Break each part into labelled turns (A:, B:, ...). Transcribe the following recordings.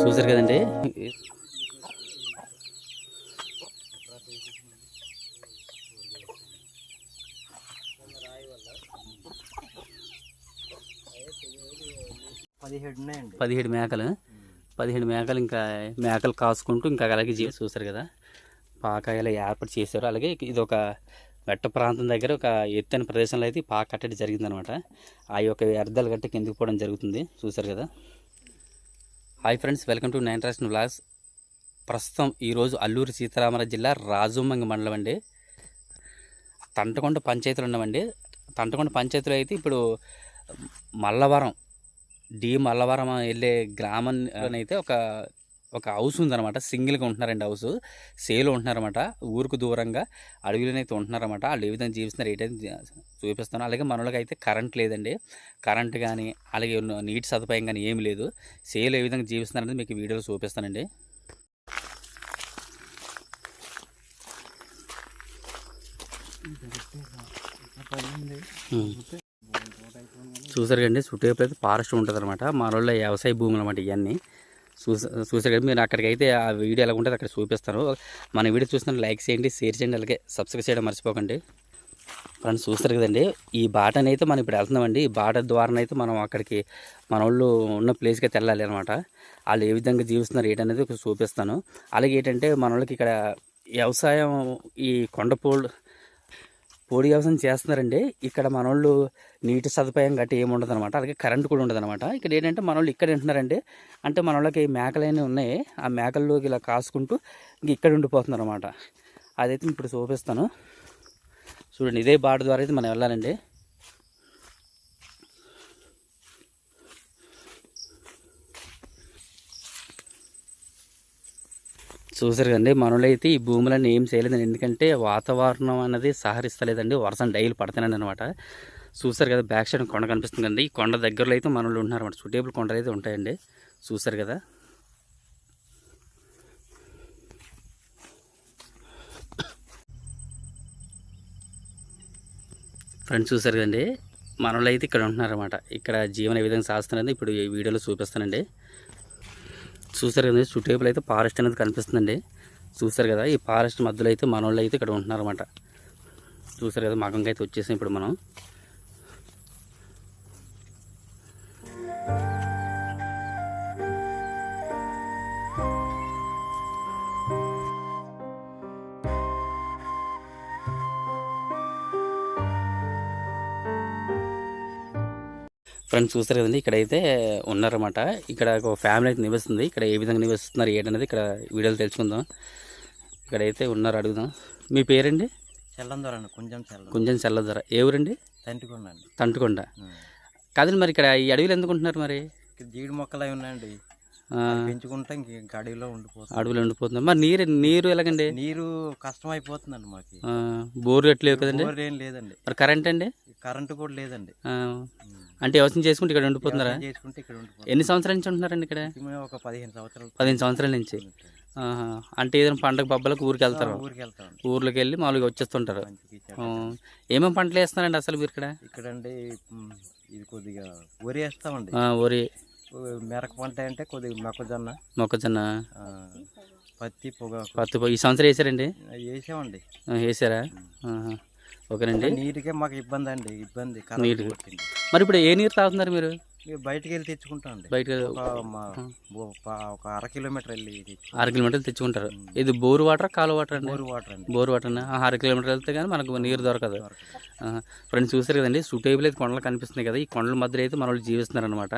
A: చూసారు కదండి. పదిహేడు మేకలు 17 మేకలు ఇంకా మేకలు కాసుకుంటూ ఇంకా అలాగే చూసారు కదా పాకాయలు ఏర్పాటు చేశారు. అలాగే ఇది ఒక మెట్ట ప్రాంతం దగ్గర ఒక ఎత్తైన ప్రదేశంలో అయితే పాక కట్టడం జరిగిందనమాట. ఆ యొక్క వ్యర్థాలు గట్టి కిందకి పోవడం జరుగుతుంది. చూసారు కదా. హాయ్ ఫ్రెండ్స్, వెల్కమ్ టు 9 రాష్ట్ర వ్లాగ్స్. ప్రస్తుతం ఈరోజు అల్లూరి సీతారామరాజు జిల్లా రాజుమంగి మండలం అండి. తంటకొండ పంచాయతీలు ఉన్నామండి. తంటకొండ పంచాయతీలో అయితే ఇప్పుడు మల్లవరం మల్లవరం వెళ్ళే గ్రామంలోనైతే ఒక హౌస్ ఉందన్నమాట. సింగిల్గా ఉంటున్నారండి. హౌస్ సేల్ ఉంటున్నారన్నమాట. ఊరికి దూరంగా అడవిలోనైతే ఉంటున్నారన్నమాట. వాళ్ళు ఏ విధంగా జీవిస్తున్నారు ఏంటంటే చూపిస్తాను. అలాగే మనలోకి అయితే కరెంట్ లేదండి. కరెంట్ కానీ అలాగే నీటి సదుపాయం కానీ ఏమి లేదు. సేల్ ఏ విధంగా జీవిస్తున్నారనేది మీకు వీడియోలో చూపిస్తానండి. చూసారు కండి, చుట్టూ అయితే ఫారెస్ట్ ఉంటుంది అనమాట. మా రోజుల్లో వ్యవసాయ భూములు అనమాట ఇవన్నీ. చూసారు కదా. మీరు అక్కడికైతే ఆ వీడియో ఎలా ఉంటుంది అక్కడ చూపిస్తాను. మన వీడియో చూసిన లైక్ చేయండి, షేర్ చేయండి, అలాగే సబ్స్క్రైబ్ చేయడం మర్చిపోకండి. ఫ్రెండ్స్ చూస్తారు కదండి, ఈ బాటని అయితే మనం ఇప్పుడు వెళ్తున్నామండి. ఈ బాట ద్వారా అయితే మనం అక్కడికి మన వాళ్ళు ఉన్న ప్లేస్కి అయితే వెళ్ళాలి అనమాట. వాళ్ళు ఏ విధంగా జీవిస్తున్నారు ఏంటనేది చూపిస్తాను. అలాగే ఏంటంటే మన వాళ్ళకి ఇక్కడ వ్యవసాయం ఈ పోడి వ్యవసాయం చేస్తున్నారండి. ఇక్కడ మన వాళ్ళు నీటి సదుపాయం గట్టి ఏమి ఉండదు అనమాట. అలాగే కరెంట్ కూడా ఉండదు అనమాట. ఇక్కడ ఏంటంటే మన వాళ్ళు ఇక్కడ ఉంటున్నారండి. అంటే మన వాళ్ళకి మేకలైనా ఉన్నాయి. ఆ మేకల్లోకి ఇలా కాసుకుంటూ ఇక్కడ ఉండిపోతున్నారు అనమాట. అదైతే ఇప్పుడు చూపిస్తాను. చూడండి, ఇదే బాట ద్వారా అయితే మనం వెళ్ళాలండి. చూసారు కదండి, మనలో అయితే ఈ భూములన్నీ ఏం చేయలేదండి. ఎందుకంటే వాతావరణం అనేది సహకరిస్తలేదండి. వర్షం డైలీ పడుతున్నాయి అనమాట. చూసారు కదా, బ్యాక్ సైడ్ కొండ కనిపిస్తుంది కండి. ఈ కొండ దగ్గరలో అయితే మనలో ఉంటున్నారన్నమాట. సూటేబుల్ కొండలు అయితే ఉంటాయండి. చూసారు కదా. ఫ్రెండ్స్ చూసారు కదండి, మనలో అయితే ఇక్కడ ఉంటున్నారన్నమాట. ఇక్కడ జీవన ఏ విధంగా సాగుతున్నది ఇప్పుడు ఈ వీడియోలో చూపిస్తానండి. చూసారు కదా, చుట్టేపులు అయితే ఫారెస్ట్ అనేది కనిపిస్తుందండి. చూసారు కదా, ఈ ఫారెస్ట్ మధ్యలో అయితే మన వాళ్ళు అయితే ఇక్కడ ఉంటున్నారన్నమాట. చూసారు కదా, మగంగా అయితే వచ్చేసాం ఇప్పుడు మనం. ఫ్రెండ్స్ చూస్తారు కదండి, ఇక్కడైతే ఉన్నారన్నమాట. ఇక్కడ ఒక ఫ్యామిలీ అయితే నివసిస్తుంది. ఇక్కడ ఏ విధంగా నివసిస్తున్నారు ఏంటనేది ఇక్కడ వీడియోలు తెలుసుకుందాం. ఇక్కడైతే ఉన్నారు, అడుగుదాం. మీ పేరండి?
B: చెల్లందొర.
A: కొంచెం చెల్లదొర. ఏ ఊరండి? తంటుకొండ. కాదండి, మరి ఇక్కడ ఈ అడవిలో ఎందుకు ఉంటున్నారు? మరి
B: జీడి మొక్కలు అవి ఉన్నాయండి, పెంచుకుంటే ఇంక అడవిలో
A: ఉండిపోతుంది. మరి నీరు ఎలాగండి?
B: నీరు కష్టం అయిపోతుందండి మాకు.
A: బోర్ ఎట్లేవు కదండి?
B: బోర్ ఏం లేదండి.
A: మరి కరెంట్ అండి?
B: కరెంటు కూడా లేదండి.
A: అంటే వ్యవసాయం చేసుకుంటే ఇక్కడ ఉండిపోతున్నారా? ఎన్ని సంవత్సరాల నుంచి ఉంటున్నారండి ఇక్కడ?
B: ఒక
A: 15 సంవత్సరాల నుంచి. అంటే ఏదైనా పండగ పబ్బలకు ఊరికి వెళ్తారు? ఊర్లోకి వెళ్ళి మామూలుగా వచ్చేస్తుంటారు. ఏమేమి పంటలు వేస్తున్నారండి అసలు మీరు ఇక్కడ?
B: ఇక్కడండి ఇది కొద్దిగా వరి వేస్తామండి.
A: వరి,
B: మెరక పంట అంటే కొద్దిగా
A: మొక్కజొన్న,
B: పత్తి.
A: ఈ సంవత్సరం వేసారండి?
B: వేసామండి.
A: వేసారా? ఓకేనండి.
B: నీటికే మాకు ఇబ్బంది అండి.
A: నీరు. మరి ఇప్పుడు ఏ నీరు తాగుతున్నారు మీరు?
B: బయటకు వెళ్ళి తెచ్చుకుంటాం అండి.
A: బయట
B: ఒక 1/2 కిలోమీటర్ వెళ్ళి
A: 6 కిలోమీటర్లు తెచ్చుకుంటారు. ఇది బోరు వాటర్, కాలువ వాటర్ అండి? బోరు వాటర్ అండి. 6 కిలోమీటర్లు వెళ్తే కానీ మనకు నీరు దొరకదు. ఫ్రెండ్స్ చూసారు కదండి, సూటేబుల్ అయితే కొండలు కనిపిస్తున్నాయి కదా. ఈ కొండల మధ్యలో అయితే మన వాళ్ళు జీవిస్తున్నారు అనమాట.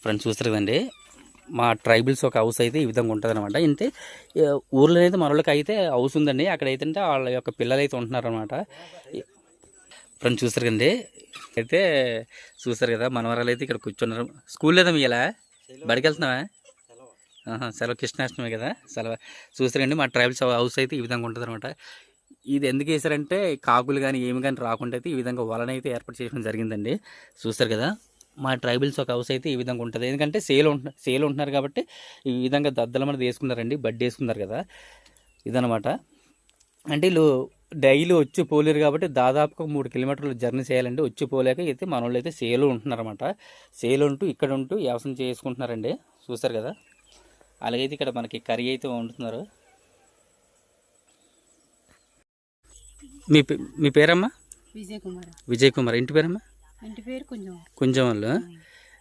A: ఫ్రెండ్స్ చూస్తారు కదండి, మా ట్రైబల్స్ ఒక హౌస్ అయితే ఈ విధంగా ఉంటుంది అనమాట. అంటే ఊర్లో అయితే మన వాళ్ళకి అయితే హౌస్ ఉందండి. అక్కడైతే వాళ్ళ యొక్క పిల్లలు అయితే ఉంటున్నారు అనమాట. ఫ్రెండ్స్ చూస్తారు కదండి, అయితే చూస్తారు కదా, మనవరాలు అయితే ఇక్కడ కూర్చున్నారు. స్కూల్ లేదా మీ ఇలా బడికి వెళ్తున్నావా? సెలవు, కృష్ణాష్టమి కదా సెలవు. చూస్తారండి, మా ట్రైబల్స్ హౌస్ అయితే ఈ విధంగా ఉంటుంది అనమాట. ఇది ఎందుకు వేసారంటే కాకులు కానీ ఏమి కానీ రాకుండా అయితే ఈ విధంగా వలనైతే ఏర్పాటు చేయడం జరిగిందండి. చూస్తారు కదా, మా ట్రైబల్స్ ఒక హౌస్ అయితే ఈ విధంగా ఉంటుంది. ఎందుకంటే సేల్ ఉంటున్నారు కాబట్టి ఈ విధంగా దద్దల మీద వేసుకున్నారండి. బడ్డీ వేసుకున్నారు కదా, ఇదనమాట. అంటే వీళ్ళు డైలీ వచ్చి పోలేరు కాబట్టి దాదాపుగా 3 కిలోమీటర్లు జర్నీ చేయాలండి. వచ్చి పోలేక అయితే మన వాళ్ళు అయితే సేలు ఉంటున్నారన్నమాట. సేలు ఉంటూ ఇక్కడ ఉంటూ వ్యవసాయం చేసుకుంటున్నారండి. చూసారు కదా. అలాగైతే ఇక్కడ మనకి కర్రీ అయితే వండుతున్నారు. మీ పేరమ్మా? విజయ్ కుమార్. ఇంటి పేరమ్మా?
C: ఇంటి పేరు
A: కొంచెం వాళ్ళు.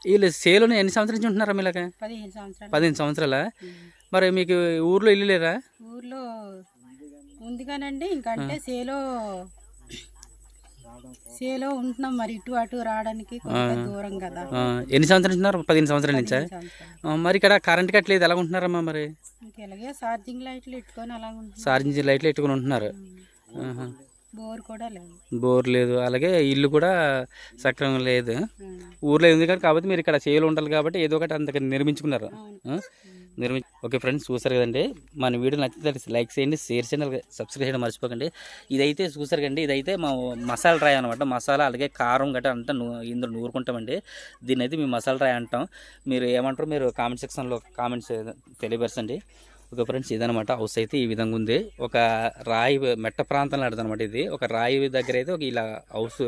A: వీళ్ళు సేలోనే ఎన్ని సంవత్సరాల నుంచి ఉంటున్నారమ్మా ఇలాగ? 15 సంవత్సరాల. మరి మీకు ఊర్లో ఇల్లు లేరా?
C: ఊర్లో ఉంది కానండి, ఇంకంటే సేలో ఉంటున్నాం, మరి ఇటు అటు రావడానికి దూరం కదా.
A: ఎన్ని సంవత్సరాలు ఉంటున్నారు? 15 సంవత్సరాల నుంచా? మరి ఇక్కడ కరెంట్ కట్టలేదు, ఎలా ఉంటున్నారమ్మా? మరి
C: ఇలాగే ఛార్జింగ్ లైట్లు పెట్టుకొని అలా
A: ఛార్జింగ్ లైట్లు పెట్టుకుని ఉంటున్నారు.
C: బోర్ కూడా లేదు.
A: బోర్ లేదు, అలాగే ఇల్లు కూడా సక్రమంగా లేదు. ఊర్లో ఉంది కానీ కాబట్టి మీరు ఇక్కడ చేలు ఉండాలి కాబట్టి ఏదో ఒకటి అంత నిర్మించుకున్నారు. ఓకే ఫ్రెండ్స్, చూసారు కదండి. మన వీడియో నచ్చితే లైక్ చేయండి, షేర్ చేయండి, సబ్స్క్రైబ్ చేయడం మర్చిపోకండి. ఇదైతే చూసారు కండి, ఇదైతే మా మసాలా రాయి అనమాట. మసాలా అలాగే కారం గట్రా అంతా ఇందులో నూరుకుంటామండి. దీన్ని అయితే మేము మసాలా రాయి అంటాం. మీరు ఏమంటారు మీరు కామెంట్ సెక్షన్లో కామెంట్స్ తెలియపరచండి. ఓకే ఫ్రెండ్స్, ఇదనమాట హౌస్ అయితే ఈ విధంగా ఉంది. ఒక రాయి మెట్ట ప్రాంతంలో ఆడదనమాట. ఇది ఒక రాయి దగ్గర అయితే ఒక ఇలా హౌస్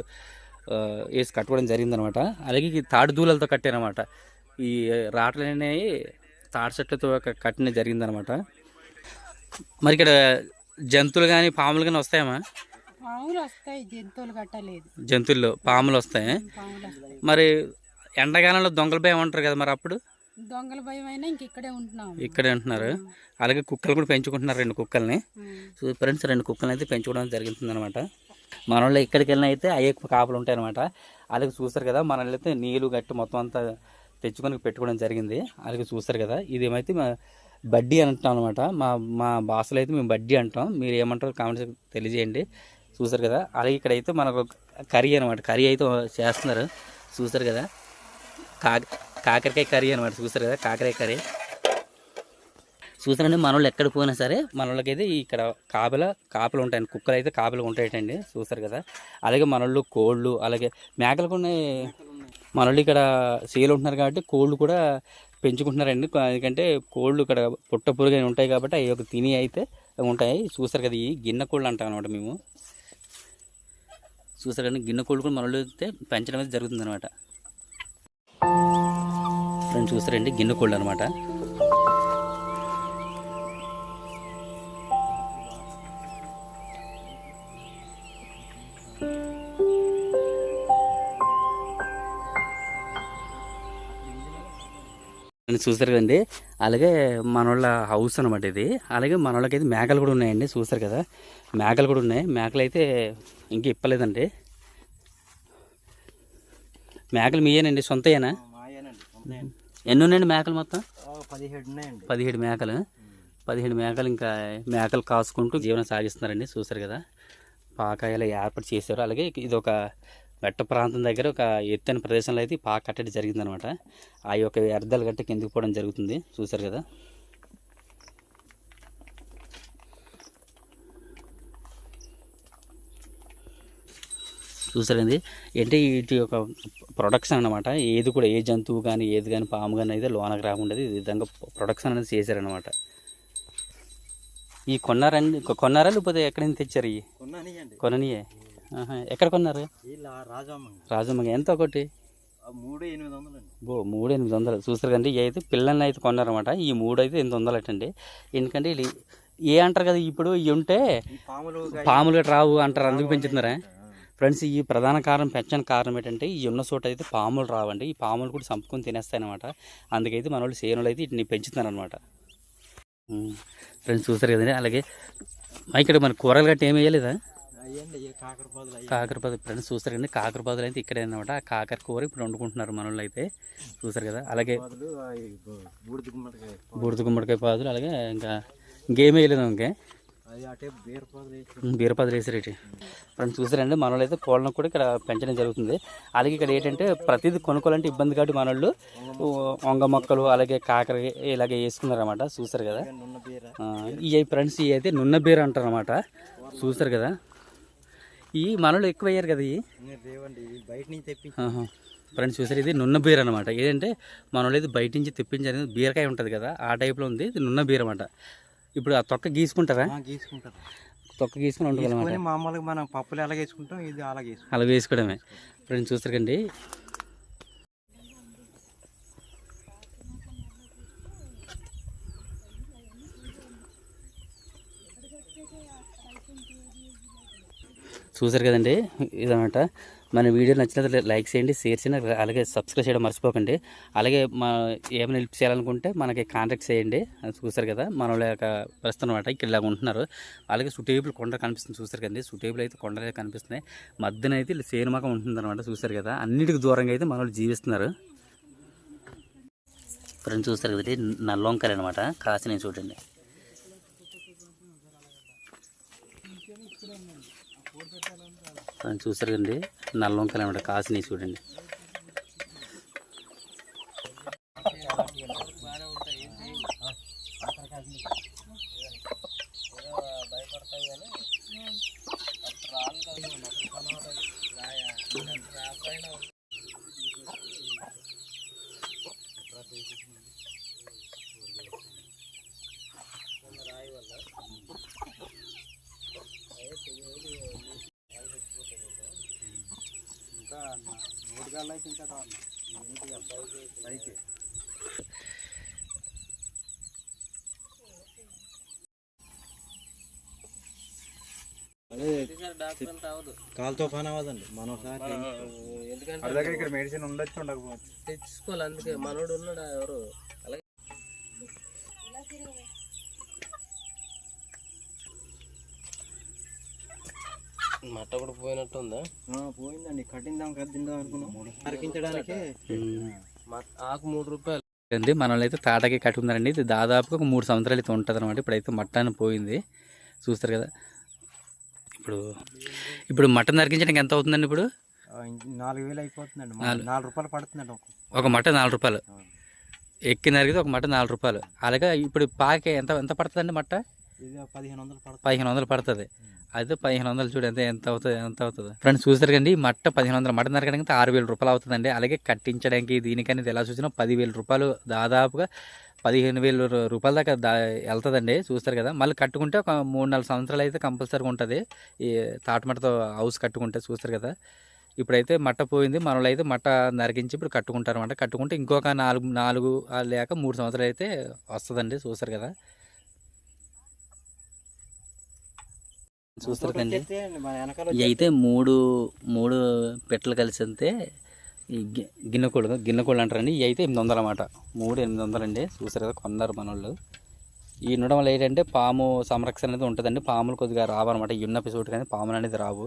A: వేసి కట్టుకోవడం జరిగిందనమాట. అలాగే ఈ తాడు దూలలతో కట్టారనమాట. ఈ రాట్లు అనేవి తాడు చెట్లతో కట్టిన జరిగిందనమాట. మరి ఇక్కడ జంతువులు కానీ పాములు కానీ వస్తాయమ్మా?
C: పాములు వస్తాయి, జంతువులు కట్టలేదు.
A: జంతువుల్లో పాములు వస్తాయి. మరి ఎండాకాలంలో దొంగల భయం అంటారు కదా, మరి అప్పుడు
C: దొంగల భయం అయినా ఇక్కడే ఉంటున్నాం.
A: ఇక్కడే ఉంటున్నారు. అలాగే కుక్కలు కూడా పెంచుకుంటున్నారు, 2 కుక్కల్ని. సో ఫ్రెండ్స్, 2 కుక్కల్ని అయితే పెంచుకోవడం జరుగుతుంది అనమాట. మన వాళ్ళు ఎక్కడికి వెళ్ళినా అయితే అయ్యే కాపులు ఉంటాయి అనమాట. అలాగే చూస్తారు కదా, మన వాళ్ళు అయితే నీళ్ళు గట్టి మొత్తం అంతా తెచ్చుకొని పెట్టుకోవడం జరిగింది. అలాగే చూస్తారు కదా, ఇదేమైతే బడ్డీ అంటాం అనమాట. మా భాషలో అయితే మేము బడ్డీ అంటాం. మీరు ఏమంటారో కామెంట్స్ తెలియజేయండి. చూసారు కదా. అలాగే ఇక్కడైతే మనకు కర్రీ అనమాట. కర్రీ అయితే చేస్తున్నారు. చూసారు కదా, కాకరకాయ కర్రీ అనమాట. చూసారు కదా, కాకరకాయ కర్రీ. చూసారండి, మన వాళ్ళు ఎక్కడ పోయినా సరే మన వాళ్ళకైతే ఇక్కడ కాపలు ఉంటాయండి. కుక్కలు అయితే కాపలు ఉంటాయటండి. చూసారు కదా. అలాగే మన వాళ్ళు కోళ్ళు, అలాగే మేకలు కూడా మన వాళ్ళు ఇక్కడ సేలు ఉంటున్నారు కాబట్టి కోళ్ళు కూడా పెంచుకుంటున్నారండి. ఎందుకంటే కోళ్ళు ఇక్కడ పుట్ట పురుగు అని ఉంటాయి కాబట్టి అవి ఒక తిని అయితే ఉంటాయి. చూసారు కదా, ఈ గిన్నె కోళ్ళు అంటాం అనమాట మేము. చూసారు కానీ గిన్నె కోళ్ళు కూడా మన వాళ్ళు అయితే పెంచడం అయితే జరుగుతుంది అనమాట. ఫ్రెండ్స్ చూస్తారండి, గిన్నె కోళ్ళు అనమాట. చూసారు కదండి. అలాగే మన వాళ్ళ హౌస్ అనమాట ఇది. అలాగే మన వాళ్ళకైతే మేకలు కూడా ఉన్నాయండి. చూసారు కదా, మేకలు కూడా ఉన్నాయి. మేకలు అయితే ఇంక ఇప్పలేదండి. మేకలు మీయేనండి, సొంతయేనా? ఎన్ని ఉన్నాయండి మేకలు? మొత్తం 17 మేకలు. 17 మేకలు. ఇంకా మేకలు కాసుకుంటూ జీవనం సాగిస్తున్నారండి. చూసారు కదా, పాకాయలు ఏర్పాటు చేశారు. అలాగే ఇది ఒక మెట్ట ప్రాంతం దగ్గర ఒక ఎత్తైన ప్రదేశంలో అయితే పాక కట్టడం జరిగిందనమాట. ఆ యొక్క వ్యర్థాలు గట్ట కిందికి పోవడం జరుగుతుంది. చూసారు కదా. చూసారండి, ఏంటి వీటి యొక్క ప్రొడక్షన్ అనమాట. ఏది కూడా ఏ జంతువు కానీ ఏది కానీ పాము కానీ అయితే లోనకు రాకుండా ఈ విధంగా ప్రొడక్షన్ అనేది చేశారనమాట. ఈ కొన్నారా లేకపోతే ఎక్కడి నుంచి తెచ్చారు? ఈ కొననియే. ఎక్కడ కొన్నారు? రాజమ్మ. ఎంత ఒకటి? 3,800. చూస్తారు కండి, ఇవి అయితే పిల్లల్ని అయితే కొన్నారనమాట. ఈ 3 అయితే 800 అటండి. ఎందుకంటే ఏ అంటారు కదా, ఇప్పుడు ఇవి ఉంటే పాములు రావు అంటారు, అందుకు పెంచుతున్నారా ఫ్రెండ్స్? ఈ ప్రధాన కారణం, పెంచని కారణం ఏంటంటే ఈ ఉన్న చోట అయితే పాములు రావండి. ఈ పాములు కూడా చంపుకొని తినేస్తాయి అనమాట. అందుకైతే మన వాళ్ళు సేనులు అయితే వీటిని పెంచుతున్నారు అనమాట. ఫ్రెండ్స్ చూసారు కదండి. అలాగే ఇక్కడ మన కూరలు గట్టి ఏమి వేయలేదా? కాకరపాదు. ఫ్రెండ్స్ చూస్తారు కదండి, కాకరపాదులు అయితే ఇక్కడే అనమాట. ఆ కాకర కూర ఇప్పుడు వండుకుంటున్నారు మన వాళ్ళు అయితే. చూసారు కదా. అలాగే బూడిద గుమ్మడికాయ పాదులు. అలాగే ఇంకేమీ వేయలేదు. ఇంకే బీరపాదులు వేసారు. ఫ్రెండ్స్ చూసారండి, మన వాళ్ళు అయితే కోళ్ళను కూడా ఇక్కడ పెంచడం జరుగుతుంది. అలాగే ఇక్కడ ఏంటంటే ప్రతిదీ కొనుక్కోవాలంటే ఇబ్బంది కాబట్టి మన వాళ్ళు వంగ మొక్కలు అలాగే కాకర ఇలాగే వేసుకున్నారన్నమాట. చూసారు కదా. ఇవి ఫ్రెండ్స్ ఇవి అయితే నున్న బీర అంటారు అనమాట. చూసారు కదా, ఈ మనలో ఎక్కువ అయ్యారు కదా. ఇవి ఫ్రెండ్స్ చూసారు, ఇది నున్న బీర అనమాట. ఏంటంటే మనలో అయితే బయట నుంచి తెప్పించారు. బీరకాయ ఉంటుంది కదా, ఆ టైప్లో ఉంది. ఇది నున్న బీర అనమాట. ఇప్పుడు ఆ తొక్క గీసుకుంటారా? తొక్క గీసుకొని వండుకోవాలన్నమాట.
B: తీసుకొని మామూలుగా మనం పప్పులు ఎలాగ వేసుకుంటాం ఇది అలాగే వేసుకుంటాం.
A: అలా వేసుకోవడమే. ఫ్రెండ్స్ చూస్తారండి, చూసారు కదండి. ఇదన్నమాట. మన వీడియో నచ్చినట్లయితే లైక్ చేయండి, షేర్ చేయండి, అలాగే సబ్స్క్రైబ్ చేయడం మర్చిపోకండి. అలాగే ఏమైనా హెల్ప్ చేయాలనుకుంటే మనకి కాంటాక్ట్ చేయండి. అది చూసారు కదా మన వాళ్ళ యొక్క ప్రస్తుతం అనమాట. ఇక్కడ ఇలా ఉంటున్నారు. అలాగే సుటేబుల్ కొండ కనిపిస్తుంది చూసారు కదండి. సుటేబుల్ అయితే కొండలు అయితే కనిపిస్తున్నాయి. మధ్యన అయితే సేనుమాకం ఉంటుంది అనమాట. చూసారు కదా, అన్నిటికి దూరంగా అయితే మన వాళ్ళు జీవిస్తున్నారు. ఫ్రెండ్స్ చూస్తారు కదండి, నల్లొంకాయలు అనమాట. కాసినవి చూడండి. చూసారు కదండి, నల్లొంకాయలు అనమాట. కాసినవి చూడండి.
B: కాలుతో పని అవ్వదండి మనం ఎందుకంటే ఇక్కడ మెడిసిన్ ఉండొచ్చు ఉండకపోవచ్చు తెచ్చుకోవాలి. అందుకే మనోడు ఉన్నాడు ఎవరు అలాగే మట్ట కూడా పోయినట్టు ఉందా? పోయిందండి. కట్టిందాం కద్దిందాం అనుకున్నాం. అరికించడానికి ఆకు 3 రూపాయలు
A: అండి. మనల్ని అయితే తాటకి కట్టి ఉందండి. ఇది దాదాపుగా ఒక 3 సంవత్సరాలు అయితే ఉంటుంది అనమాట. ఇప్పుడైతే మట్టన్ పోయింది చూస్తారు కదా. ఇప్పుడు మటన్ నరికించడానికి ఎంత అవుతుందండి? ఇప్పుడు
B: 4,000 అయిపోతుందండి. 4 రూపాయలు పడుతుందండి
A: ఒక మట్ట. 4 రూపాయలు ఎక్కి నరికితే ఒక మట్ట 4 రూపాయలు. అలాగే ఇప్పుడు పాకే ఎంత పడుతుందండి మట్ట?
B: ఇది 1,500 పడుతుంది.
A: 1,500 పడుతుంది. అయితే 1,500 చూడండి ఎంత అవుతుంది ఫ్రెండ్స్. చూసారు కండి, మట్ట 1,500 మటన్ నరకడానికి 6,000 రూపాయలు అవుతుందండి. అలాగే కట్టించడానికి దీనికని ఎలా చూసినా 10,000 రూపాయలు, దాదాపుగా 15,000 రూపాయల దాకా వెళ్తుందండి. చూస్తారు కదా. మళ్ళీ కట్టుకుంటే ఒక 3-4 సంవత్సరాలు అయితే కంపల్సరీగా ఉంటుంది ఈ తాటమట్టతో హౌస్ కట్టుకుంటే. చూస్తారు కదా. ఇప్పుడైతే మట్ట పోయింది. మనలో అయితే మట్ట నరికించి ఇప్పుడు కట్టుకుంటారు అనమాట. కట్టుకుంటే ఇంకొక 4 లేక 3 సంవత్సరాలు అయితే వస్తుందండి. చూస్తారు కదా. చూస్తారు కండి, ఇవి అయితే మూడు పెట్టలు కలిసి అంతే ఈ గిన్నెకోళ్ళు అంటారండి. ఇవి అయితే 800 అన్నమాట. 800 అండి. చూసారు కదా, కొన్నారు మన వాళ్ళు. ఈ ఉండడం వల్ల ఏంటంటే పాము సంరక్షణ అనేది ఉంటుందండి. పాములు కొద్దిగా రావన్నమాట. ఈ ఉన్న ఎపిసోడ్ కానీ పాములు అనేది రావు.